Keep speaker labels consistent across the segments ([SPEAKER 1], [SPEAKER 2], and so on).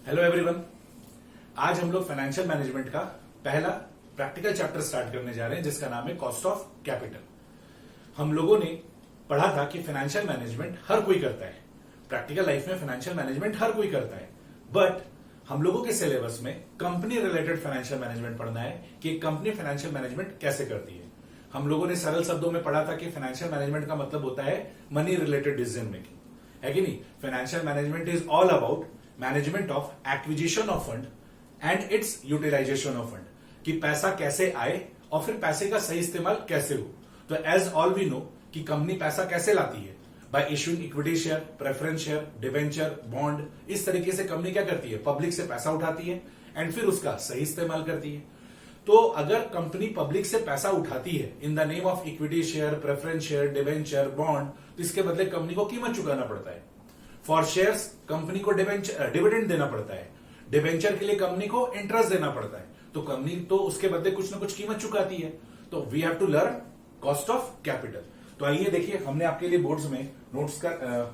[SPEAKER 1] Hello everyone. आज हम लोग फाइनेंशियल मैनेजमेंट का पहला प्रैक्टिकल चैप्टर स्टार्ट करने जा रहे हैं जिसका नाम है कॉस्ट ऑफ कैपिटल। हम लोगों ने पढ़ा था कि फाइनेंशियल मैनेजमेंट हर कोई करता है, प्रैक्टिकल लाइफ में फाइनेंशियल मैनेजमेंट हर कोई करता है, बट हम लोगों के सिलेबस में कंपनी रिलेटेड फाइनेंशियल मैनेजमेंट पढ़ना है कि कंपनी फाइनेंशियल मैनेजमेंट कैसे करती है। हम लोगों ने सरल शब्दों में पढ़ा था कि फाइनेंशियल मैनेजमेंट का मतलब होता है मनी रिलेटेड डिसीजन मेकिंग, है कि नहीं। Financial management is all about management of acquisition of fund and its utilisation of fund, कि पैसा कैसे आए और फिर पैसे का सही इस्तेमाल कैसे हो। तो एज ऑल वी नो कि कंपनी पैसा कैसे लाती है, by issuing equity share, preference share, debenture, bond. इस तरीके से कंपनी क्या करती है, पब्लिक से पैसा उठाती है एंड फिर उसका सही इस्तेमाल करती है। तो अगर कंपनी पब्लिक से पैसा उठाती है in the name of equity share, preference share, debenture, bond, तो इसके बदले कंपनी को कीमत चुकाना पड़ता है। फॉर शेयर्स कंपनी को डिविडेंड देना पड़ता है, डिवेंचर के लिए कंपनी को इंटरेस्ट देना पड़ता है, तो कंपनी तो उसके बदले कुछ ना कुछ कीमत चुकाती है। तो we have to learn cost of capital. तो आइए देखिए, हमने आपके लिए बोर्ड्स में नोट्स का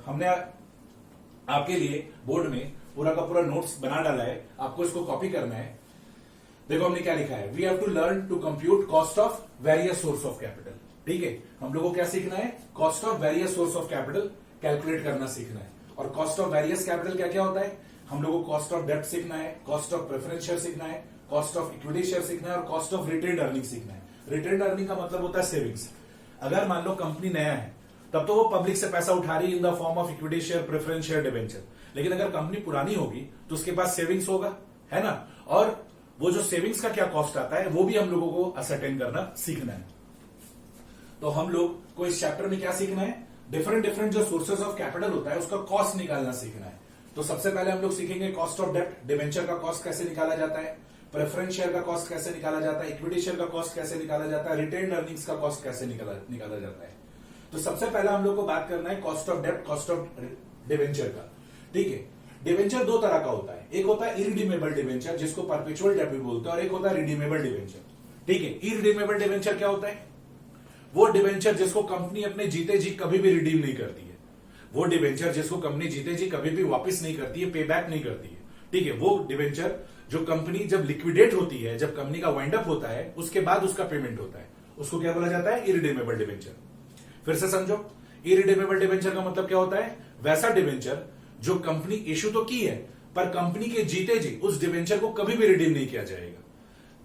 [SPEAKER 1] हमने आपके लिए बोर्ड में पूरा का पूरा नोट्स बना डाला है, आपको इसको कॉपी करना है। देखो हमने क्या लिखा है, we have to learn to compute cost of various source of capital. ठीक है, हम लोगों को क्या सीखना है, cost of various source of capital calculate करना सीखना है। और कॉस्ट ऑफ वेरियस कैपिटल क्या क्या होता है, हम लोगों को कॉस्ट ऑफ डेब्ट सीखना है, कॉस्ट ऑफ प्रेफरेंस शेयर सीखना है, कॉस्ट ऑफ इक्विटी शेयर सीखना है और कॉस्ट ऑफ रिटेन्ड अर्निंग सीखना है। रिटेन्ड अर्निंग का मतलब होता है सेविंग्स। अगर मान लो कंपनी नया है तब तो वो पब्लिक से पैसा उठा रही है in the form of equity share, preference share, debenture. लेकिन अगर कंपनी पुरानी होगी तो उसके पास सेविंग्स होगा, है ना। और वो जो सेविंग्स का क्या कॉस्ट आता है वो भी हम लोगों को असरटेन करना सीखना है। तो हम लोग को इस चैप्टर में क्या सीखना है, डिफरेंट डिफरेंट जो सोर्सेज ऑफ कैपिटल होता है उसका कॉस्ट निकालना सीखना है। तो सबसे पहले हम लोग सीखेंगे कॉस्ट ऑफ डेब्ट, डिवेंचर का कॉस्ट कैसे निकाला जाता है, प्रेफरेंस शेयर का कॉस्ट कैसे निकाला जाता है, इक्विटी शेयर का कॉस्ट कैसे निकाला जाता है, रिटेन्ड अर्निंग्स का कॉस्ट कैसे निकाला जाता है। तो सबसे पहले हम लोग को बात करना है कॉस्ट ऑफ डेब्ट, कॉस्ट ऑफ डिवेंचर का। ठीक है, डिवेंचर दो तरह का होता है, एक होता है इरिडीमेबल डिवेंचर जिसको परपेचुअल डेब्ट भी बोलते हैं, और एक होता है रिडीमेबल डिवेंचर। ठीक है, इरिडीमेबल डिवेंचर क्या होता है, वो डिवेंचर जिसको कंपनी अपने जीते जी कभी भी रिडीम नहीं करती है, वो डिवेंचर जिसको कंपनी जीते जी कभी भी वापस नहीं करती है, पे बैक नहीं करती है। ठीक है, वो डिवेंचर जो कंपनी जब लिक्विडेट होती है, जब कंपनी का वाइंड अप होता है, उसके बाद उसका पेमेंट होता है, उसको क्या बोला जाता है, इरिडीमेबल डिवेंचर। फिर से समझो, इरिडीमेबल डिवेंचर का मतलब क्या होता है, वैसा डिवेंचर जो कंपनी इश्यू तो की है पर कंपनी के जीते जी उस डिवेंचर को कभी भी रिडीम नहीं किया जाएगा।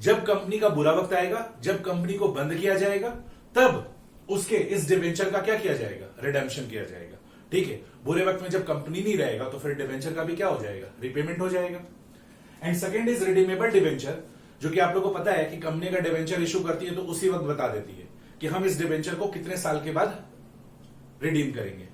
[SPEAKER 1] जब कंपनी का बुरा वक्त आएगा, जब कंपनी को बंद किया जाएगा, तब उसके इस डिवेंचर का क्या किया जाएगा, रिडेम्पशन किया जाएगा। ठीक है, बुरे वक्त में जब कंपनी नहीं रहेगा तो फिर डिवेंचर का भी क्या हो जाएगा, रिपेमेंट हो जाएगा। And second is redeemable debenture, जो कि आप लोगों को पता है कि कंपनी का डिवेंचर इशू करती है तो उसी वक्त बता देती है कि हम इस डिवेंचर को कितने साल के बाद रिडीम करेंगे,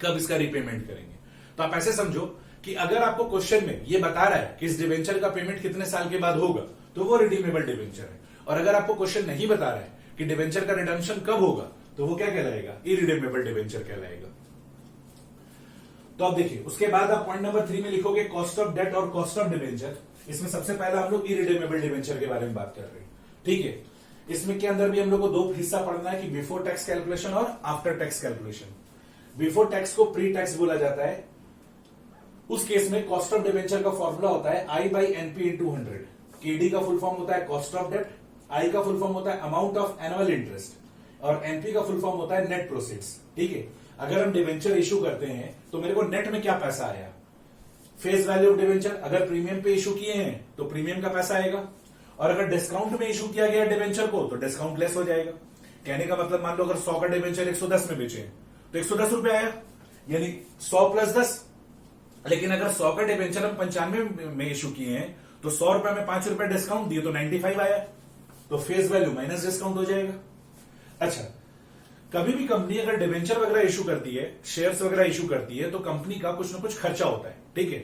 [SPEAKER 1] कब इसका रिपेमेंट करेंगे। तो आप ऐसे समझो कि अगर आपको क्वेश्चन में ये बता रहा है कि इस डिवेंचर का पेमेंट कितने साल के बाद होगा तो वो रिडीमेबल डिवेंचर है, और अगर आपको क्वेश्चन नहीं बता रहा है कि डिवेंचर का रिडम्पशन कब होगा तो वो क्या कहलाएगा, इरिडीमेबल डिवेंचर कहलाएगा। तो अब देखिए, उसके बाद आप पॉइंट नंबर 3 में लिखोगे कॉस्ट ऑफ डेट और कॉस्ट ऑफ डिवेंचर। इसमें सबसे पहले हम लोग इरिडीमेबल डिवेंचर के बारे में बात कर रहे हैं। ठीक है, इसमें के अंदर भी हम लोग को दो हिस्सा पढ़ना है कि बिफोर टैक्स कैलकुलेशन और after tax calculation. Before tax को प्री टैक्स बोला जाता है। उस केस में कॉस्ट ऑफ डिवेंचर का फॉर्मूला होता है I/NP × 100। KD का फुल फॉर्म होता है कॉस्ट ऑफ डेट, I का फुल फॉर्म होता है अमाउंट ऑफ एनुअल इंटरेस्ट और NP का फुल फॉर्म होता है नेट प्रोसीड्स। ठीक है, अगर हम डिवेंचर इशू करते हैं तो मेरे को नेट में क्या पैसा आया, फेस वैल्यू ऑफ डिवेंचर। अगर प्रीमियम पे इशू किए हैं तो प्रीमियम का पैसा आएगा, और अगर डिस्काउंट में इशू किया गया डिवेंचर को तो डिस्काउंट लेस हो जाएगा। कहने का मतलब, मान लो अगर 100 का डिवेंचर 110 में बेचे तो 110 रुपए आया, यानी 100 + 10। लेकिन अगर 100 का डिवेंचर हम 95 में इशू किए हैं तो 100 रुपए में 5 रुपए डिस्काउंट दिए तो 95 आया, तो फेस वैल्यू माइनस डिस्काउंट हो जाएगा। अच्छा, कभी भी कंपनी अगर डिवेंचर वगैरह इशू करती है, शेयर्स वगैरह इशू करती है, तो कंपनी का कुछ ना कुछ खर्चा होता है। ठीक है,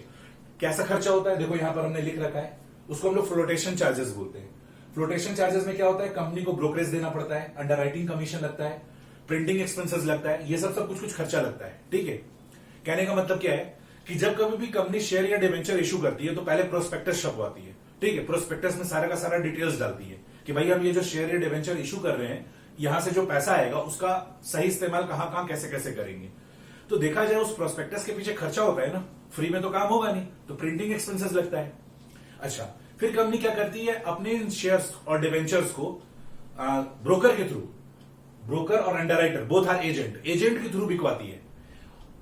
[SPEAKER 1] कैसा खर्चा होता है, देखो यहां पर हमने लिख रखा है, उसको हम लोग फ्लोटेशन चार्जेस बोलते हैं। फ्लोटेशन चार्जेस में क्या होता है, कंपनी को ब्रोकरेज देना पड़ता है, अंडरराइटिंग कमीशन लगता है, प्रिंटिंग एक्सपेंसेस लगता है, ये सब कुछ खर्चा लगता है। ठीक है, कहने का मतलब क्या है कि जब कभी भी कंपनी शेयर या डिवेंचर इशू करती है तो पहले प्रोस्पेक्टस छपवाती है। ठीक है, प्रोस्पेक्टस में सारा का सारा डिटेल्स डालती है कि भाई हम ये जो शेयर या डिवेंचर इशू कर रहे हैं, यहां से जो पैसा आएगा उसका सही इस्तेमाल कहां कहां कैसे कैसे करेंगे। तो देखा जाए उस प्रोस्पेक्टस के पीछे खर्चा होता है ना, फ्री में तो काम होगा नहीं, तो प्रिंटिंग एक्सपेंसेस लगता है। अच्छा, फिर कंपनी क्या करती है, अपने इन शेयर्स और डिवेंचर्स को ब्रोकर के थ्रू, ब्रोकर और अंडरराइटर बोथ आर एजेंट के थ्रू बिकवाती है।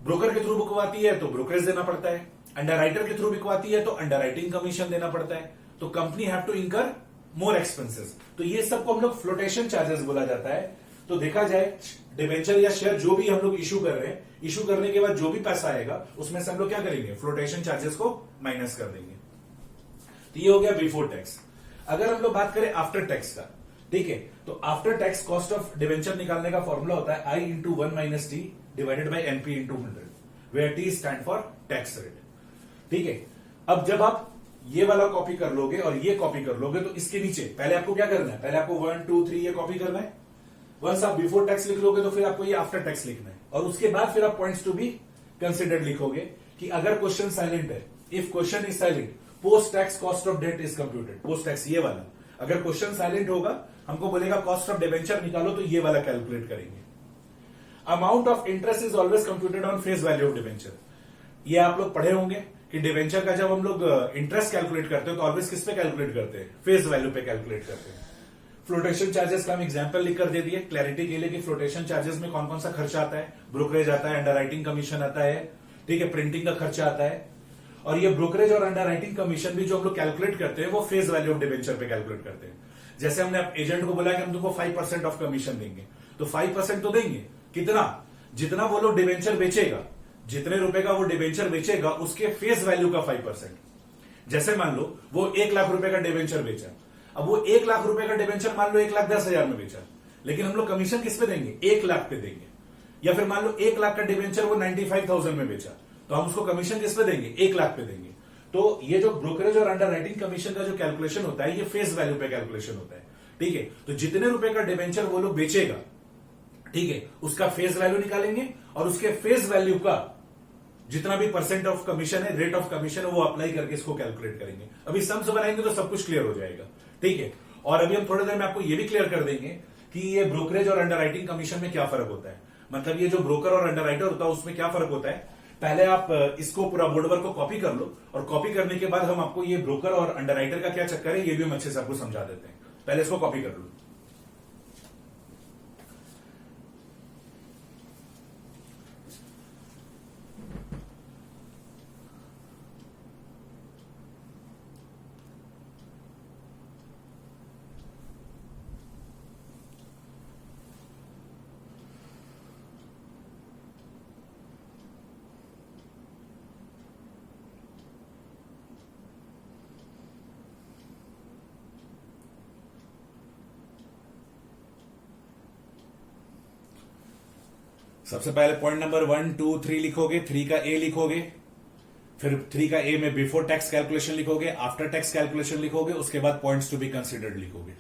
[SPEAKER 1] ब्रोकर के थ्रू बिकवाती है तो ब्रोकरेज देना पड़ता है, अंडरराइटर के थ्रू बिकवाती है तो अंडरराइटिंग कमीशन देना पड़ता है, तो कंपनी हैव टू इंकर मोर एक्सपेंसेस। तो ये सबको हम लोग फ्लोटेशन चार्जेस बोला जाता है। तो देखा जाए डिवेंचर या शेयर जो भी हम लोग इशू कर रहे हैं, इशू करने के बाद जो भी पैसा आएगा उसमें से हम लोग क्या करेंगे, फ्लोटेशन चार्जेस को माइनस कर देंगे। तो ये हो गया बिफोर टैक्स। अगर हम लोग बात करें आफ्टर टैक्स का, ठीक है, तो after tax cost of debenture निकालने का फॉर्मूला होता है I into 1 minus T divided by NP into 100, where T stands for tax rate. ठीक है, अब जब आप ये वाला कॉपी कर लोगे और ये कॉपी कर लोगे तो इसके नीचे पहले आपको क्या करना है, पहले आपको 1 2 3 ये कॉपी करना है। वंस आप बिफोर टैक्स लिख लोगे तो फिर आपको ये आफ्टर टैक्स लिखना है, और उसके बाद फिर आप पॉइंट्स टू बी कंसिडर्ड लिखोगे कि अगर क्वेश्चन साइलेंट है, if question is silent, post tax cost of debt is computed. Post tax ये वाला, अगर क्वेश्चन साइलेंट होगा हमको बोलेगा कॉस्ट ऑफ डिवेंचर निकालो, तो ये वाला कैलकुलेट करेंगे। Amount of interest is always computed on face value of debenture. ये आप लोग पढ़े होंगे कि डिवेंचर का जब हम लोग इंटरेस्ट कैलकुलेट करते हैं तो ऑलवेज किस पे कैलकुलेट करते हैं, फेस वैल्यू पे कैलकुलेट करते हैं। फ्लोटेशन चार्जेस का हम एग्जांपल लिखकर दे दिए क्लैरिटी के लिए कि फ्लोटेशन चार्जेस में कौन कौन सा खर्चा आता है, ब्रोकरेज आता है, अंडरराइटिंग कमीशन आता है, ठीक है, प्रिंटिंग का खर्चा आता है, और ये ब्रोकरेज और अंडरराइटिंग कमीशन भी जो हम लोग कैलकुलेट करते हैं वो फेस वैल्यू ऑफ डिवेंचर पे कैलकुलेट करते हैं। जैसे हमने एजेंट को बोला कि हम तुमको 5% ऑफ कमीशन देंगे, तो 5% तो देंगे, कितना, जितना वो लोग डिवेंचर बेचेगा, जितने रुपए का वो डिवेंचर बेचेगा उसके फेस वैल्यू का 5%। जैसे मान लो वो 1 लाख रुपए का डिवेंचर बेचा, अब वो 1 लाख रुपए का डिवेंचर मान लो 1,10,000 में बेचा, लेकिन हम लोग कमीशन किस पे देंगे, 1 लाख पे देंगे। या फिर मान लो 1 लाख का डिवेंचर वो 95,000 में बेचा, तो हम उसको कमीशन किस पे देंगे, 1 लाख पे देंगे। तो ये जो ब्रोकरेज और अंडरराइटिंग कमीशन का जो कैलकुलेशन होता है ये फेस वैल्यू पे कैलकुलेशन होता है। ठीक है, तो जितने रुपए का डिवेंचर वो लोग बेचेगा, ठीक है, उसका फेस वैल्यू निकालेंगे और उसके फेस वैल्यू का जितना भी परसेंट ऑफ कमीशन है, रेट ऑफ कमीशन है, वो अप्लाई करके इसको कैलकुलेट करेंगे। अभी सम्स बनाएंगे तो सब कुछ क्लियर हो जाएगा। ठीक है, और अभी हम थोड़ी देर में आपको ये भी क्लियर कर देंगे कि ये ब्रोकरेज और अंडरराइटिंग कमीशन में क्या फर्क होता है, मतलब ये जो ब्रोकर और अंडरराइटर होता है उसमें क्या फर्क होता है। पहले आप इसको पूरा बोर्ड वर्क को कॉपी कर लो, और कॉपी करने के बाद हम आपको ये ब्रोकर और अंडरराइटर का क्या चक्कर है ये भी हम अच्छे से आपको समझा देते हैं। पहले इसको कॉपी कर लो। सबसे पहले पॉइंट नंबर 1 2 3 लिखोगे, 3 का ए लिखोगे, फिर 3 का ए में बिफोर टैक्स कैलकुलेशन लिखोगे, आफ्टर टैक्स कैलकुलेशन लिखोगे, उसके बाद पॉइंट्स टू बी कंसिडर्ड लिखोगे।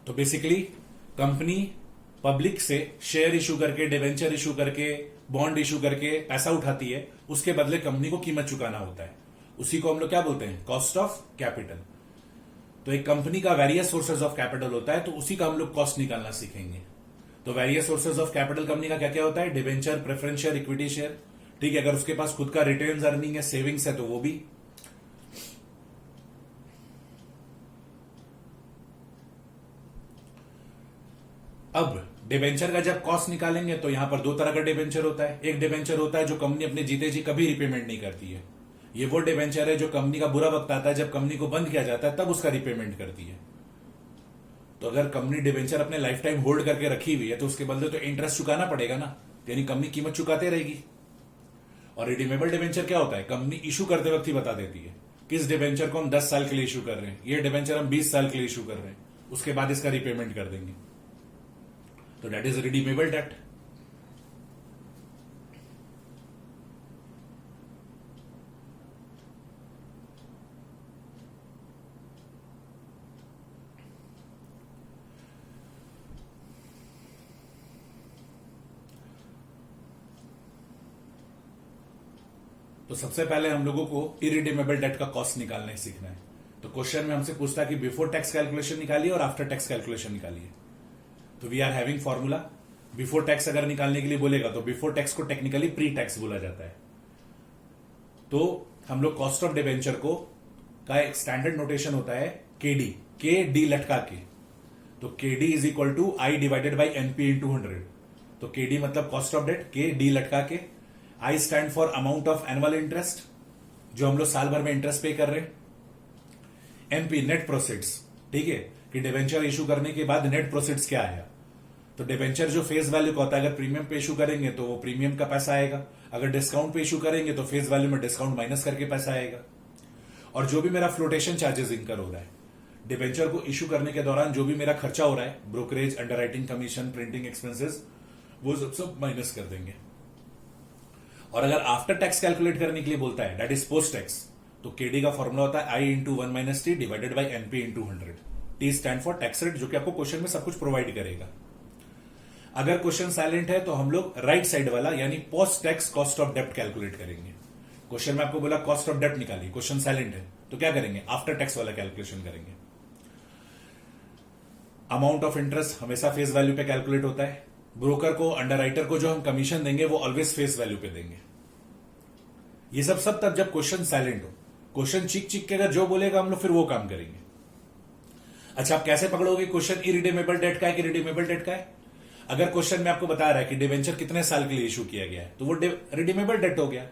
[SPEAKER 1] तो बेसिकली कंपनी पब्लिक से शेयर इशू करके, डिवेंचर इशू करके, बॉन्ड इशू करके पैसा उठाती है, उसके बदले कंपनी को कीमत चुकाना होता है। उसी को हम लोग क्या बोलते हैं, कॉस्ट ऑफ कैपिटल। तो एक कंपनी का वेरियस सोर्सेज ऑफ कैपिटल होता है, तो उसी का हम लोग कॉस्ट निकालना सीखेंगे। तो various sources of capital company का क्या क्या होता है, debenture, preference share, equity share. ठीक है, अगर उसके पास खुद का रिटेन्स अर्निंग है, सेविंग्स है, तो वो भी। अब डिवेंचर का जब कॉस्ट निकालेंगे तो यहां पर 2 तरह का डिवेंचर होता है। एक डिवेंचर होता है जो कंपनी अपने जीते जी कभी रिपेमेंट नहीं करती है, ये वो डिवेंचर है जो कंपनी का बुरा वक्त आता है, जब कंपनी को बंद किया जाता है तब उसका रिपेमेंट करती है। तो अगर कंपनी डिवेंचर अपने लाइफ टाइम होल्ड करके रखी हुई है तो उसके बदले तो इंटरेस्ट चुकाना पड़ेगा ना, यानी कंपनी कीमत चुकाते रहेगी। और रिडीमेबल डिवेंचर क्या होता है, कंपनी इशू करते वक्त ही बता देती है किस डिवेंचर को हम 10 साल के लिए इशू कर रहे हैं, ये डिवेंचर हम 20 साल के लिए इशू कर रहे हैं, उसके बाद इसका रिपेमेंट कर देंगे। तो दैट इज रिडीमेबल डेट। तो सबसे पहले हम लोगों को इरिडीमेबल डेट का कॉस्ट निकालना ही सीखना है। तो क्वेश्चन में हमसे पूछता है कि बिफोर टैक्स कैलकुलेशन निकालिए और आफ्टर टैक्स कैलकुलेशन निकालिए। तो we are having formula. Before tax अगर निकालने के लिए बोलेगा तो बिफोर टैक्स को टेक्निकली प्री टैक्स बोला जाता है। तो हम लोग कॉस्ट ऑफ डिबेंचर को का एक स्टैंडर्ड नोटेशन होता है केडी, के डी लटका के। तो KD is equal to I divided by NP into 100। तो केडी मतलब cost of debt, K D लटका के। I stand for amount of annual interest, जो हम लोग साल भर में इंटरेस्ट पे कर रहे हैं। एनपी नेट प्रोसीड्स, ठीक है, कि डिबेंचर इशू करने के बाद नेट प्रोसीड्स क्या आया। तो डिबेंचर जो फेस वैल्यू का होता है, अगर प्रीमियम पे इशू करेंगे तो वो प्रीमियम का पैसा आएगा, अगर डिस्काउंट पे इशू करेंगे तो फेस वैल्यू में डिस्काउंट माइनस करके पैसा आएगा। और जो भी मेरा फ्लोटेशन चार्जेस इनकर हो रहा है डिबेंचर को इशू करने के दौरान, जो भी मेरा खर्चा हो रहा है, brokerage, underwriting commission, printing expenses, वो सब माइनस कर देंगे। और अगर आफ्टर टैक्स कैलकुलेट करने के लिए बोलता है, दैट इज पोस्ट टैक्स, तो केडी का फॉर्मुला होता है I into 1 minus T divided by NP into 100। T stands for tax rate, जो कि आपको क्वेश्चन में सब कुछ प्रोवाइड करेगा। अगर क्वेश्चन साइलेंट है तो हम लोग राइट साइड वाला यानी पोस्ट टैक्स कॉस्ट ऑफ डेप्ट कैलकुलेट करेंगे। क्वेश्चन में आपको बोला कॉस्ट ऑफ डेप्ट निकालिए, क्वेश्चन साइलेंट है तो क्या करेंगे, आफ्टर टैक्स वाला कैलकुलेशन करेंगे। अमाउंट ऑफ इंटरेस्ट हमेशा फेस वैल्यू पे कैलकुलेट होता है। ब्रोकर को, अंडरराइटर को जो हम कमीशन देंगे वो ऑलवेज फेस वैल्यू पे देंगे। ये सब तब जब क्वेश्चन साइलेंट हो। क्वेश्चन चीख के अगर जो बोलेगा हम लोग फिर वो काम करेंगे। अच्छा, आप कैसे पकड़ोगे क्वेश्चन इरिडीमेबल डेट का है कि रिडीमेबल डेट का है। अगर क्वेश्चन में आपको बता रहा है कि डिबेंचर कितने साल के लिए इशू किया गया है तो वो रिडीमेबल डेट हो गया।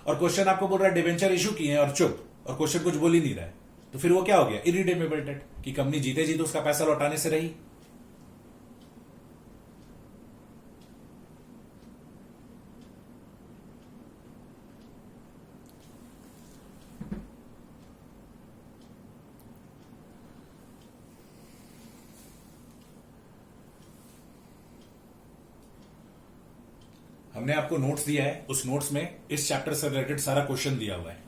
[SPEAKER 1] और क्वेश्चन आपको बोल रहा है डिबेंचर इशू किए हैं और चुप, और क्वेश्चन कुछ बोल ही नहीं रहा है, तो फिर वो क्या हो गया, इरिडीमेबल डेट, कि कंपनी जीते जी तो उसका पैसा लौटाने से रही। हमने आपको नोट्स दिया है, उस नोट्स में इस चैप्टर से रिलेटेड सारा क्वेश्चन दिया हुआ है।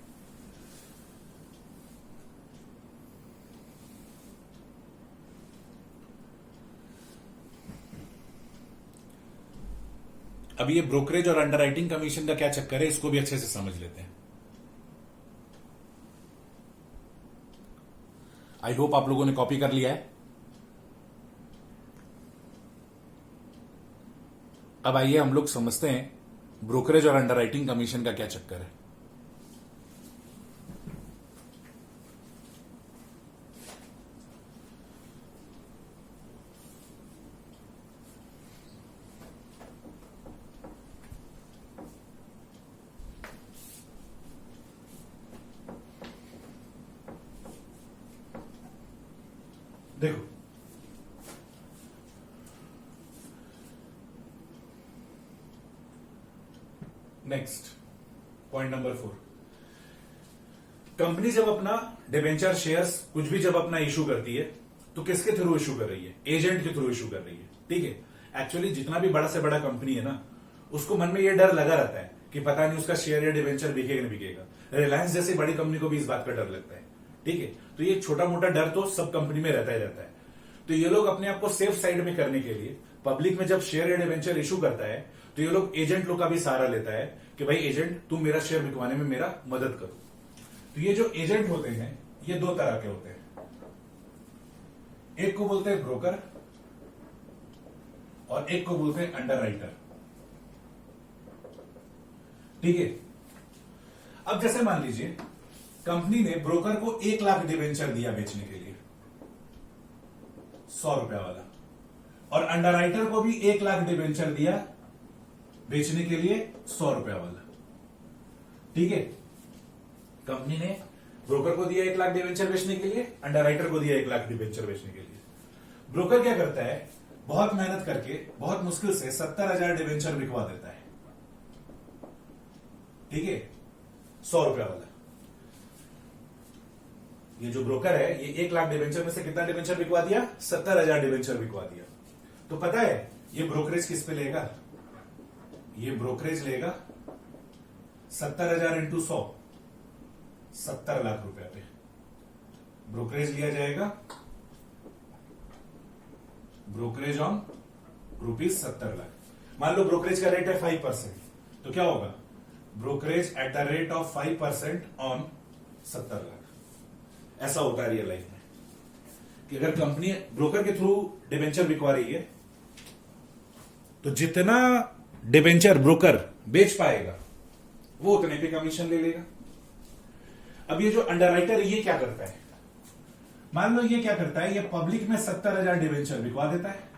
[SPEAKER 1] अब ये ब्रोकरेज और अंडरराइटिंग कमीशन का क्या चक्कर है, इसको भी अच्छे से समझ लेते हैं। आई होप आप लोगों ने कॉपी कर लिया है। अब आइए हम लोग समझते हैं ब्रोकरेज और अंडरराइटिंग कमीशन का क्या चक्कर है। देखो, नेक्स्ट पॉइंट नंबर 4। कंपनी जब अपना डिबेंचर शेयर्स कुछ भी जब अपना इशू करती है तो किसके थ्रू इशू कर रही है, एजेंट के थ्रू इशू कर रही है, ठीक है। एक्चुअली जितना भी बड़ा से बड़ा कंपनी है ना, उसको मन में ये डर लगा रहता है कि पता नहीं उसका शेयर या डिबेंचर बिकेगा नहीं बिकेगा। रिलायंस जैसी बड़ी कंपनी को भी इस बात का डर लगता है, ठीक है। तो ये छोटा मोटा डर तो सब कंपनी में रहता ही रहता है। तो ये लोग अपने आप को सेफ साइड में करने के लिए पब्लिक में जब शेयर या डिबेंचर इशू करता है तो ये लोग एजेंट लोग का भी सहारा लेता है कि भाई एजेंट तुम मेरा शेयर बिकवाने में मेरा मदद करो। तो ये जो एजेंट होते हैं ये दो तरह के होते हैं, एक को बोलते हैं ब्रोकर और एक को बोलते हैं अंडरराइटर, ठीक है। अब जैसे मान लीजिए कंपनी ने ब्रोकर को 1 लाख डिबेंचर दिया बेचने के लिए, 100 रुपया वाला, और अंडरराइटर को भी 1 लाख डिबेंचर दिया बेचने के लिए 100 रुपया वाला, ठीक है। कंपनी ने ब्रोकर को दिया 1 लाख डिबेंचर बेचने के लिए, अंडरराइटर को दिया 1 लाख डिबेंचर बेचने के लिए। ब्रोकर क्या करता है, बहुत मेहनत करके बहुत मुश्किल से 70,000 डिबेंचर बिकवा देता है, ठीक है, 100 रुपया वाला। ये जो ब्रोकर है ये 1 लाख डिबेंचर में से कितना डिबेंचर बिकवा दिया, 70,000 डिबेंचर बिकवा दिया। तो पता है ये ब्रोकरेज किस पे लेगा, ये ब्रोकरेज लेगा 70,000 इंटू 100, 70 लाख रुपए पे ब्रोकरेज लिया जाएगा। Brokerage on rupees 70 lakh. मान लो ब्रोकरेज का रेट है 5%, तो क्या होगा brokerage at the rate of 5% on 70 lakh. ऐसा होता है रियल लाइफ में कि अगर कंपनी ब्रोकर के थ्रू डिबेंचर बिकवा रही है तो जितना डिबेंचर ब्रोकर बेच पाएगा वो उतने पे कमीशन ले लेगा। अब ये जो अंडरराइटर ये क्या करता है, मान लो ये क्या करता है, ये पब्लिक में 70,000 डिबेंचर बिकवा देता है,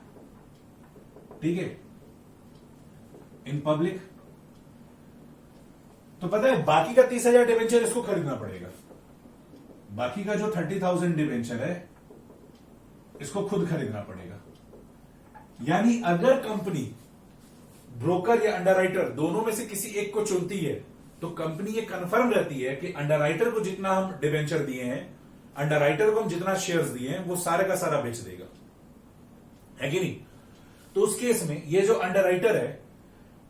[SPEAKER 1] ठीक है, इन पब्लिक। तो पता है बाकी का 30,000 डिबेंचर इसको खरीदना पड़ेगा। बाकी का जो 30,000 डिबेंचर है इसको खुद खरीदना पड़ेगा। यानी अगर कंपनी ब्रोकर या अंडरराइटर दोनों में से किसी एक को चुनती है तो कंपनी ये कंफर्म रहती है कि अंडरराइटर को जितना हम डिबेंचर दिए हैं, अंडरराइटर को हम जितना शेयर्स दिए हैं वो सारे का सारा बेच देगा, है कि नहीं। तो उस केस में ये जो अंडरराइटर है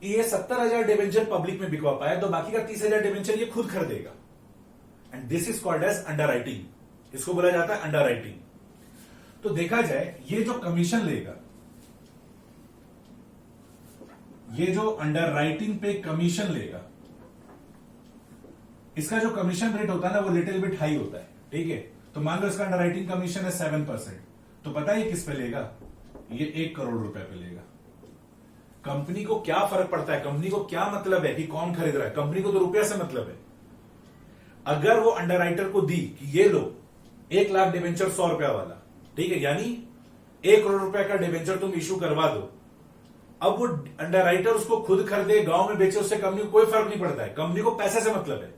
[SPEAKER 1] ये 70,000 डिबेंचर पब्लिक में बिकवा पाया तो बाकी का 30,000 डिबेंचर ये खुद खरीदेगा। And this is called as underwriting, इसको बोला जाता है अंडरराइटिंग। तो देखा जाए ये जो कमीशन लेगा, ये जो अंडरराइटिंग पे कमीशन लेगा, इसका जो कमीशन रेट होता है ना वो लिटिल बिट हाई होता है, ठीक है। तो मान लो इसका अंडरराइटिंग कमीशन है 7%, तो पता है ये किस पे लेगा, ये 1 करोड़ रुपए पे लेगा। कंपनी को क्या फर्क पड़ता है, कंपनी को क्या मतलब है कि कौन खरीद रहा है, कंपनी को तो रुपया से मतलब है। अगर वो अंडरराइटर को दी कि ये लो 1 लाख डिबेंचर 100 रुपया वाला, ठीक है, यानी 1 करोड़ रुपए का डिबेंचर तुम इशू करवा दो, अब वो अंडरराइटर उसको खुद खरीदे गांव में बेचे, उससे कंपनी को कोई फर्क नहीं पड़ता है। कंपनी को पैसे से मतलब है,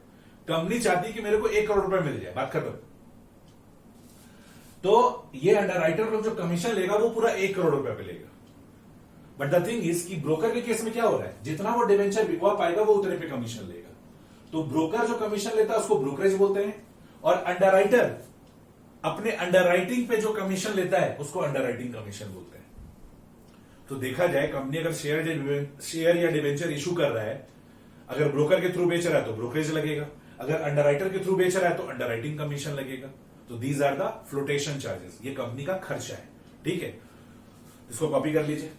[SPEAKER 1] कंपनी चाहती है कि मेरे को 1 करोड़ रुपए मिल जाए, बात खत्म। तो ये अंडरराइटर को जो कमीशन लेगा वो पूरा 1 करोड़ रुपए पे लेगा। बट द थिंग इज कि ब्रोकर के केस में क्या हो रहा है, जितना वो डिबेंचर बिकवा पाएगा वो उतने पे कमीशन लेगा। तो ब्रोकर जो कमीशन लेता है उसको ब्रोकरेज बोलते हैं, और अंडरराइटर अपने अंडरराइटिंग पे जो कमीशन लेता है उसको अंडरराइटिंग कमीशन बोलते हैं। तो देखा जाए कंपनी अगर शेयर या डिबेंचर इशू कर रहा है, अगर ब्रोकर के थ्रू बेच रहा है तो ब्रोकरेज लगेगा, अगर अंडरराइटर के थ्रू बेच रहा है तो अंडरराइटिंग कमीशन लगेगा। तो these are the flotation charges, ये कंपनी का खर्चा है, ठीक है। इसको कॉपी कर लीजिए।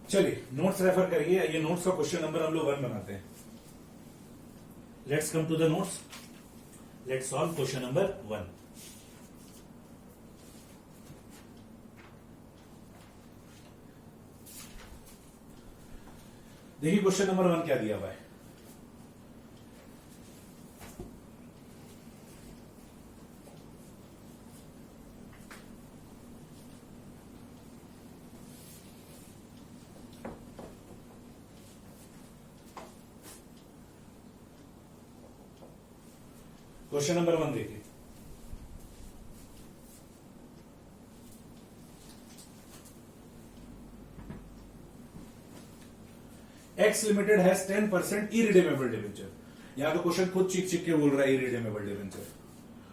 [SPEAKER 1] चलिए नोट्स रेफर करिए, ये नोट्स का क्वेश्चन नंबर हम लोग 1 बनाते हैं। Let's come to the notes, let's solve question number 1। देखिए क्वेश्चन नंबर 1 क्या दिया हुआ है। क्वेश्चन नंबर 1 देखिए, x limited has 10% irredeemable debenture. यहां तो क्वेश्चन खुद चिक चिक के बोल रहा है irredeemable debenture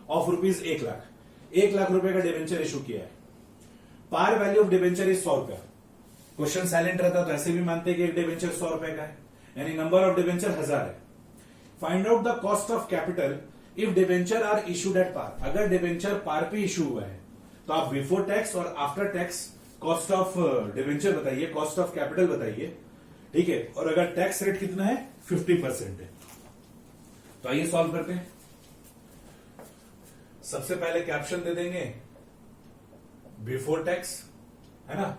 [SPEAKER 1] of rupees 1 lakh. 1 lakh रुपए का डिबेंचर इशू किया है, par value of debenture is 100 रुपया। क्वेश्चन साइलेंट रहता तो ऐसे भी मानते कि एक डिबेंचर 100 रुपए का है, यानी नंबर ऑफ डिबेंचर 1000 है। Find out the cost of capital if debenture are issued at par. अगर डिबेंचर पार पे इशू हुआ है तो आप बिफोर टैक्स और after tax cost of debenture बताइए, कॉस्ट ऑफ कैपिटल बताइए, ठीक है। और अगर टैक्स रेट कितना है 50% है। तो आइए सॉल्व करते हैं। सबसे पहले कैप्शन दे देंगे बिफोर टैक्स, है ना,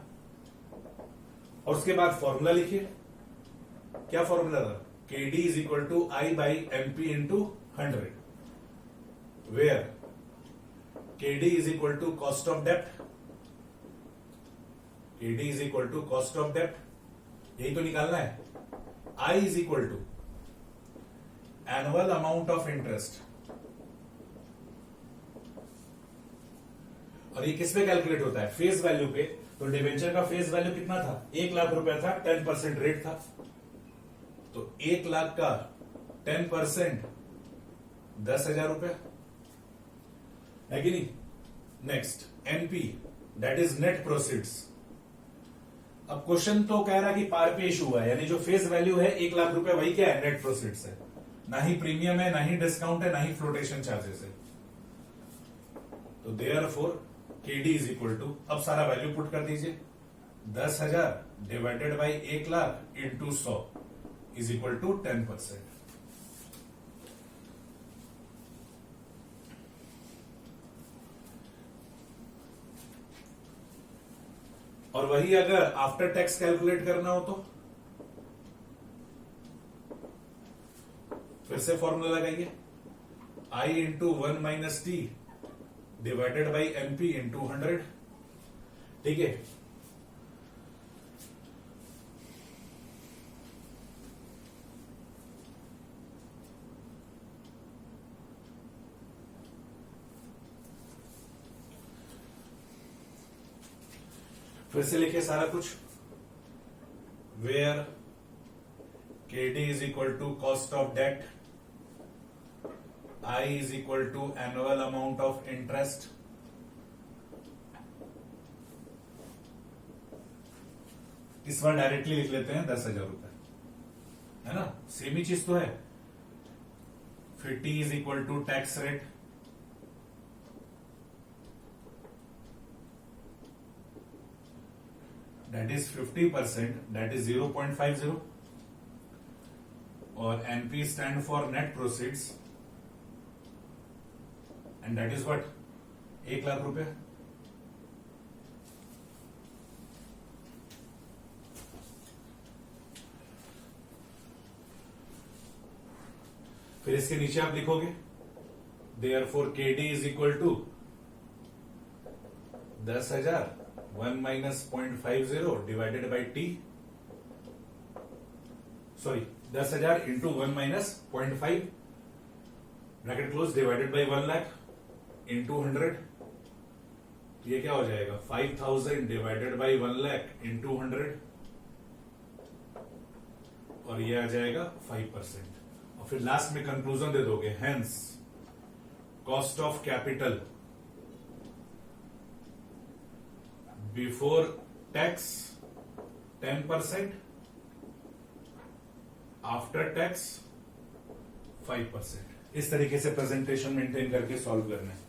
[SPEAKER 1] और उसके बाद फॉर्मूला लिखिए। क्या फॉर्मूला था, KD is equal to I by MP into 100, where KD is equal to cost of debt, KD is equal to cost of debt, यही तो निकालना है। I is equal to annual amount of interest। और ये किस पे calculate होता है? फेस वैल्यू पे। तो डिवेंचर का फेस वैल्यू कितना था? 1 लाख रुपया था, 10% रेट था। तो 1 लाख का 10% 10,000 रुपया है कि नहीं? Next NP, that is net proceeds. अब क्वेश्चन तो कह रहा है कि पार पे इशू हुआ है, यानी जो फेस वैल्यू है 1 लाख रुपया, वही क्या है? नेट प्रोसीड्स है। ना ही प्रीमियम है, ना ही डिस्काउंट है, ना ही फ्लोटेशन चार्जेस है। तो therefore KD is equal to, अब सारा वैल्यू पुट कर दीजिए, 10,000 divided by 1 lakh into 100 is equal to 10%। और वही अगर आफ्टर टैक्स कैलकुलेट करना हो तो फिर से फॉर्मूला लगाइए, I into 1 minus T divided by NP into 100। ठीक है, फिर से लिखिए सारा कुछ, where KD is equal to cost of debt, I is equal to annual amount of interest, इस बार डायरेक्टली लिख लेते हैं 10,000 रुपए, है ना? सेम ही चीज तो है। फिर T is equal to tax rate, that is 50%, that is 0.50, और NP stand for net proceeds and that is what? 1 lakh रुपए। फिर इसके नीचे आप लिखोगे therefore KD is equal to 10,000 1 minus 0.50 divided by T, sorry 10,000 into 1 minus 0.5 bracket close divided by 1 lakh into 100। ये क्या हो जाएगा? 5,000 डिवाइडेड बाई 1 लाख इंटू 100, और ये आ जाएगा 5%। और फिर लास्ट में कंक्लूजन दे दोगे, hence cost of capital before tax 10%, after tax 5%। इस तरीके से प्रेजेंटेशन मेंटेन करके सॉल्व करना है।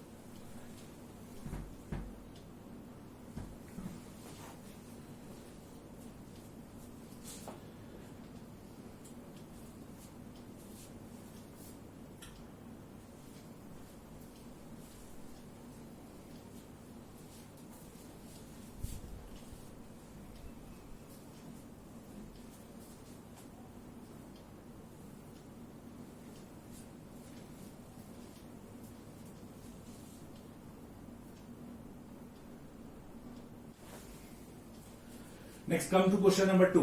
[SPEAKER 1] Next, come to question number 2.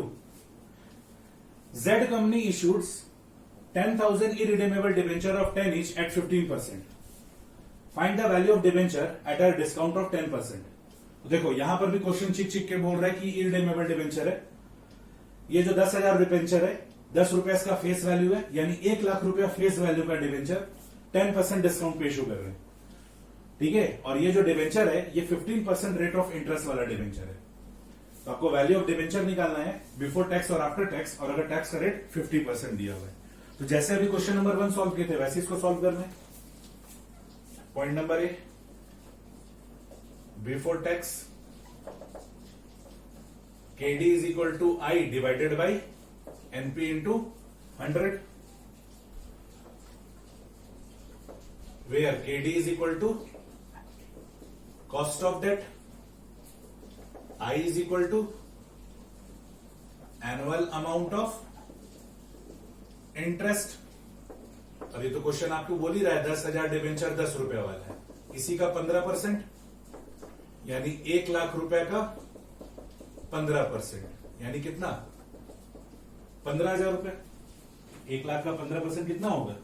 [SPEAKER 1] Z company issues 10,000 irredeemable debenture of 10 each at 15%. Find the value of debenture at a discount of 10%. तो देखो यहां पर भी क्वेश्चन चिक के बोल रहा है कि इरिडेमेबल डिबेंचर है। ये जो 10,000 डिबेंचर है, 10 रुपए इसका फेस वैल्यू है, यानी 1 लाख रुपया फेस वैल्यू का डिबेंचर 10% डिस्काउंट पे इशू कर रहे हैं। ठीक है, और ये जो डिबेंचर है ये 15% रेट ऑफ इंटरेस्ट वाला डिबेंचर है। तो आपको वैल्यू ऑफ डिबेंचर निकालना है बिफोर टैक्स और आफ्टर टैक्स, और अगर टैक्स का रेट 50% दिया हुआ है। तो जैसे अभी क्वेश्चन नंबर 1 सॉल्व किए थे वैसे इसको सॉल्व करना है। Point number A, before tax KD is equal to I divided by NP into 100, where KD is equal to cost of debt, I is equal to annual amount of interest। अब ये तो question आपको बोल ही रहा है 10,000 debenture 10 रुपए वाला है, इसी का 15% यानी 1 लाख रुपए का 15% यानी कितना? 15,000 रुपए। 1 लाख का 15% कितना होगा?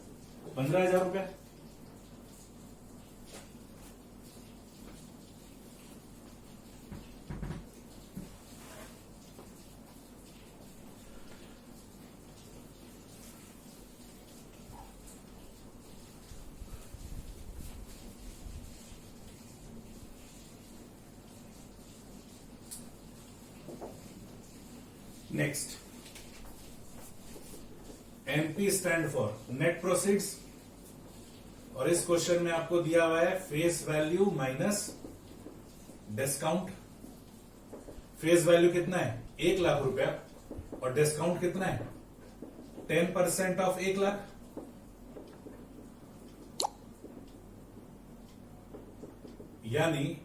[SPEAKER 1] 15,000 रुपए। Next, NP stand for net proceeds, और इस क्वेश्चन में आपको दिया हुआ है face value minus discount. Face value कितना है? 1,00,000 रुपया, और डिस्काउंट कितना है? 10% ऑफ 1,00,000। यानी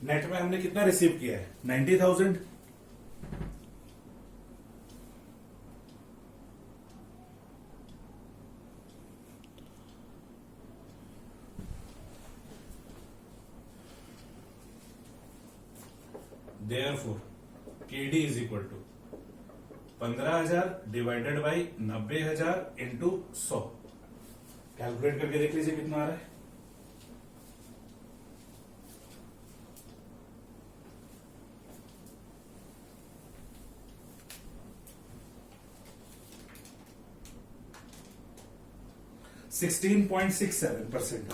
[SPEAKER 1] नेट में हमने कितना रिसीव किया है? 90,000। Therefore, KD is equal to 15,000 divided by 90,000 into 100। Calculate करके देख लीजिए कितना आ रहा है। %16.67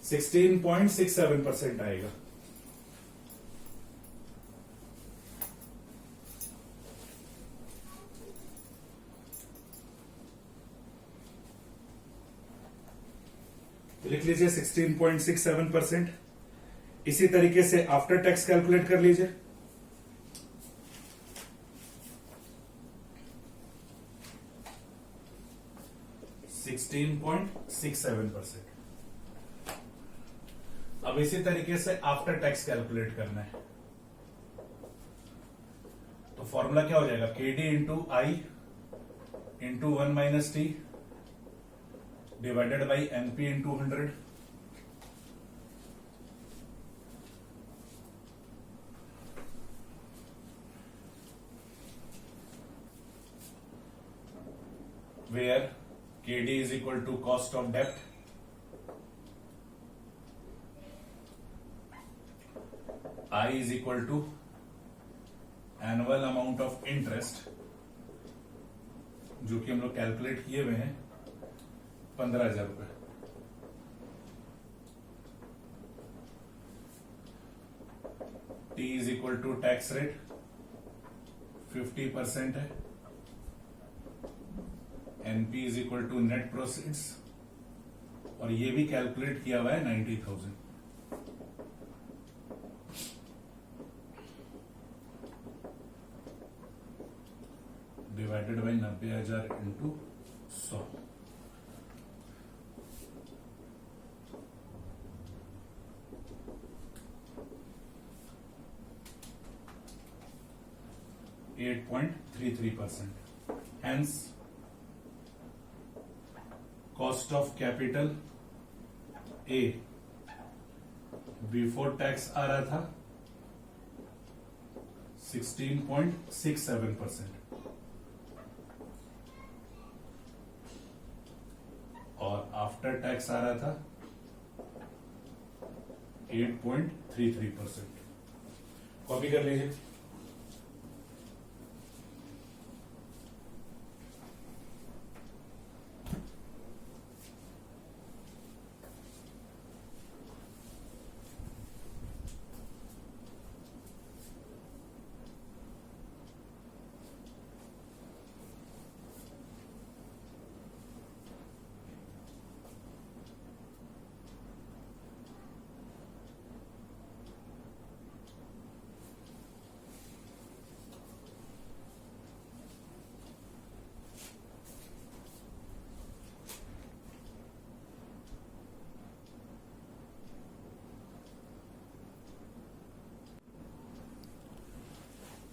[SPEAKER 1] 16.67% आएगा। लिख लीजिए 16.67%। इसी तरीके से आफ्टर टैक्स कैलकुलेट कर लीजिए। %16.67%। अब इसी तरीके से आफ्टर टैक्स कैलकुलेट करना है, तो फॉर्मूला क्या हो जाएगा? KD into I into 1 minus T divided by NP into 100। Where KD is equal to cost of debt, I is equal to annual amount of interest, जो कि हम लोग कैलकुलेट किए हुए हैं 15,000 रुपए। T is equal to tax rate 50% है। NP is equal to net proceeds, और ये भी कैलकुलेट किया हुआ है 90,000। Divided by 90,000 into 100। %8.33%। Hence, cost of capital A before tax आ रहा था 16.67%, और आफ्टर टैक्स आ रहा था 8.33%। कॉपी कर लीजिए।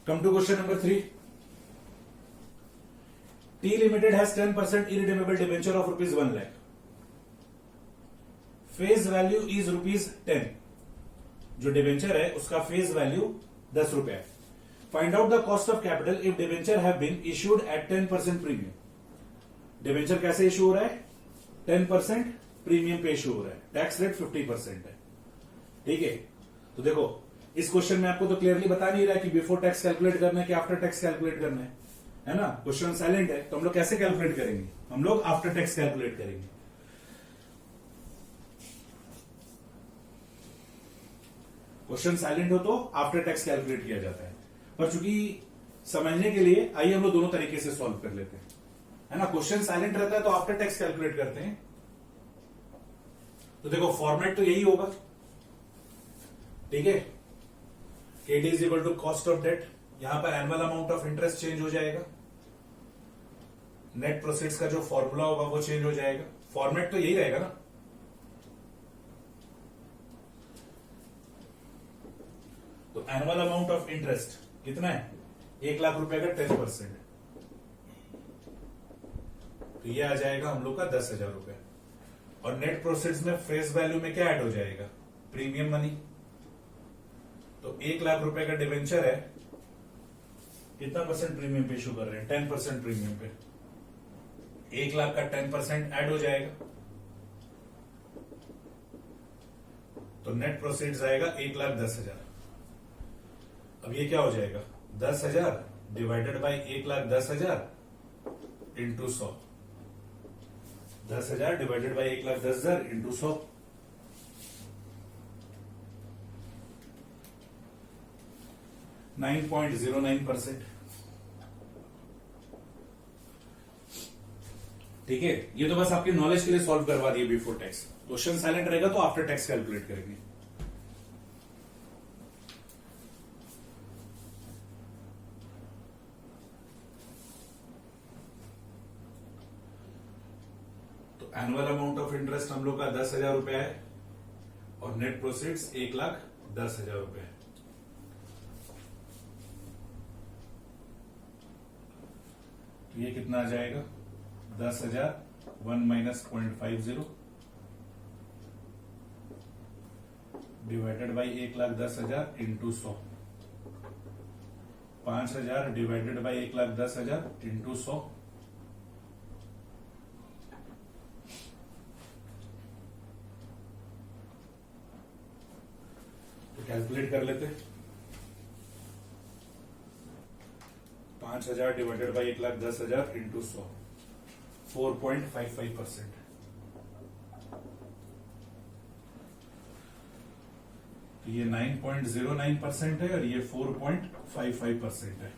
[SPEAKER 1] Come to question number 3. T Limited has 10% irredeemable debenture of rupees 1 lakh. Face value is rupees 10. जो डिबेंचर है उसका फेस वैल्यू 10 रुपए है। Find out the cost of capital if debenture have been issued at 10% premium. Debenture कैसे issue हो रहा है? 10% premium पे इशू हो रहा है। टैक्स रेट 50% है। ठीक है, तो देखो इस क्वेश्चन में आपको तो क्लियरली बता नहीं रहा है कि बिफोर टैक्स कैलकुलेट करना है कि आफ्टर टैक्स कैलकुलेट करना है ना? क्वेश्चन साइलेंट है, तो हम लोग कैसे कैलकुलेट करेंगे? हम लोग आफ्टर टैक्स कैलकुलेट करेंगे। क्वेश्चन साइलेंट हो तो आफ्टर टैक्स कैलकुलेट किया जाता है, पर चूंकि समझने के लिए आइए हम लोग दोनों तरीके से सॉल्व कर लेते हैं, है ना। क्वेश्चन साइलेंट रहता है तो आफ्टर टैक्स कैलकुलेट करते हैं। तो देखो फॉर्मेट तो यही होगा, ठीक है। KD is equal to cost of debt, यहां पर annual amount of interest change हो जाएगा, नेट प्रोसीड्स का जो फॉर्मूला होगा वो चेंज हो जाएगा, फॉर्मेट तो यही रहेगा ना। तो एनुअल अमाउंट ऑफ इंटरेस्ट कितना है, 1 लाख रुपए का 10%, तो ये आ जाएगा हम लोग का 10,000 रुपए। और नेट प्रोसीड्स में फेस वैल्यू में क्या ऐड हो जाएगा, प्रीमियम मनी। तो 1 लाख रुपए का डिवेंचर है, कितना परसेंट प्रीमियम पे इशू कर रहे हैं, 10% प्रीमियम पे, 1 लाख का 10% ऐड हो जाएगा, तो नेट प्रोसीड्स आएगा 1,10,000। अब ये क्या हो जाएगा, 10,000 divided by 1,10,000 into 100, 10,000 divided by 1,10,000 into 100, 9.09%। ठीक है, ये तो बस आपकी नॉलेज के लिए सॉल्व करवा दिए बिफोर टैक्स। क्वेश्चन साइलेंट रहेगा तो आफ्टर टैक्स कैलकुलेट करेंगे। तो एनुअल अमाउंट ऑफ इंटरेस्ट हम लोग का 10,000 रुपया है और नेट प्रोसीड्स 1,10,000 रुपए है। तो ये कितना आ जाएगा, 10,000 1 minus 0.50 divided by 1,10,000 into 100, 5,000 divided by 1,10,000 into 100, तो कैलकुलेट कर लेते। 5,000 डिवाइडेड बाई 1,10,000 इंटू 100, 4.55%। तो ये 9.09% है और ये 4.55% है।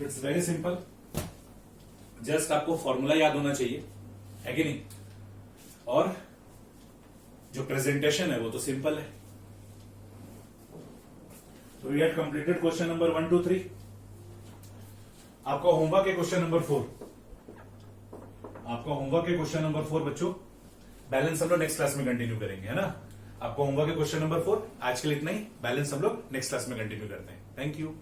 [SPEAKER 1] इट्स वेरी सिंपल, जस्ट आपको फॉर्मूला याद होना चाहिए, है कि नहीं, और जो प्रेजेंटेशन है वो तो सिंपल है। तो we had completed question number 1 2 3। आपका होमवर्क है क्वेश्चन नंबर 4, आपका होमवर्क है क्वेश्चन नंबर 4 बच्चों। बैलेंस हम लोग नेक्स्ट क्लास में कंटिन्यू करेंगे, है ना। आपका होमवर्क है क्वेश्चन नंबर 4। आज के लिए इतना ही, बैलेंस हम लोग नेक्स्ट क्लास में कंटिन्यू करते हैं। Thank you.